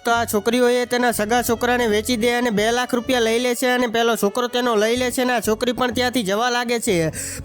તો આ છોકરીઓએ તેના સગા છોકરાને વેચી દે અને 2 લાખ રૂપિયા લઈ લે છે અને પેલો છોકરો તેનો લઈ લે છે અને આ છોકરી પણ ત્યાંથી જવા લાગે છે।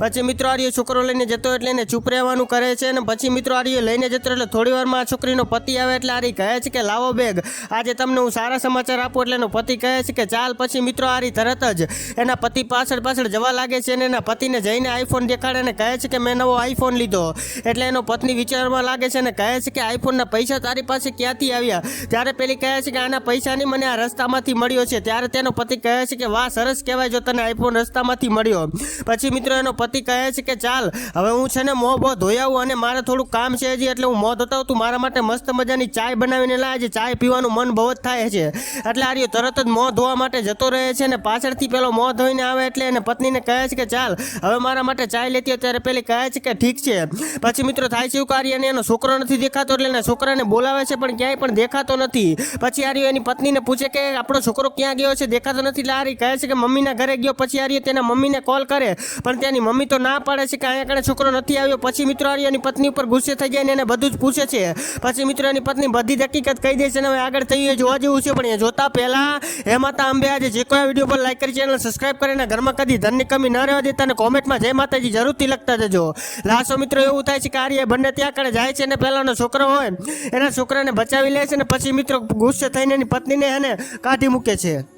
પછી મિત્રો આર્યો છોકરો લઈને જતો એટલે એને ચૂપ રહેવાનું કરે છે અને પછી મિત્રો આર્યો લઈને જતો એટલે થોડી વારમાં આ છોકરીનો પતિ આવે એટલે આરી કહે છે કે લાવો બેગ, આજે તમને હું સારા સમાચાર આપું। એટલે એનો પતિ કહે છે કે ચાલ। પછી મિત્રો આરી તરત જ એના પતિ પાછળ જવા લાગે છે અને એના પતિને જઈને આઈફોન દેખાડે અને કહે છે કે મેં નવો આઈફોન લીધો। એટલે એનો પત્ની વિચારવા લાગે છે અને કહે છે કે આઈફોનના પૈસા તારી પાસે ક્યાંથી આવ્યા? ત્યારે પેલી કહે છે કે આના પૈસા નહીં, મને આ રસ્તામાંથી મળ્યો છે। ત્યારે તેનો પતિ કહે છે કે વાહ, સરસ કહેવાય જો તને આઈફોન રસ્તામાંથી મળ્યો। પછી મિત્રો એનો પતિ કહે છે કે ચાલ હવે હું છે ને મોં બહુ ધોઈ આવું અને મારે થોડું કામ છે હજી, એટલે હું મોં ધોતા તું મારા માટે મસ્ત મજાની ચાય બનાવીને લાવે, ચાય પીવાનું મન બહુ જ થાય છે। એટલે આર્યો તરત જ મોં ધોવા માટે જતો રહે છે અને પાછળથી પેલો મોં ધોઈને આવે એટલે એને પત્નીને કહે છે કે ચાલ હવે મારા માટે ચાય લેતી હોય। ત્યારે પેલી કહે છે કે ઠીક છે। પછી મિત્રો થાય છે એવું કાર્ય અને એનો છોકરો નથી દેખાતો એટલે એના છોકરાને બોલાવે છે પણ ક્યાંય પણ દેખાતો નથી। પછી આર્યો એની પત્નીને પૂછે કે આપણો છોકરો ક્યાં ગયો છે, દેખાતો નથી। એટલે આરી કહે છે કે મમ્મીના ઘરે ગયો। પછી આર્યો તેના મમ્મીને કોલ કરે પણ ત્યાંની મમ્મી તો ના પાડે છે કે અહીંયા કણે છોકરો નથી આવ્યો। પછી મિત્રો આર્યોની પત્ની ઉપર ગુસ્સે થઈ જાય ને એને બધું જ પૂછે છે। પછી મિત્રો એની પત્ની બધી હકીકત કહી દે છે અને હવે આગળ થયું એ જોવા જેવું છે। પણ એ જોતા પહેલા હે માતા અંબે આજે જે કોઈ વિડીયો પર લાઈક કરી ચેનલ સબસ્ક્રાઇબ કરીને ઘરમાં કદી ધનની કમી ન રહેવા દેતા અને કોમેન્ટમાં જય માતાજી જરૂરથી લખતા જજો। લાસ્ટમાં મિત્રો એવું થાય છે કે આર્ય બંને ત્યાં કણે જાય છે અને પહેલાનો છોકરો હોય એના છોકરાને બચાવી લે છે અને પછી મિત્રો ગુસ્સે થઈને એની પત્નીને એને કાઢી મૂકે છે।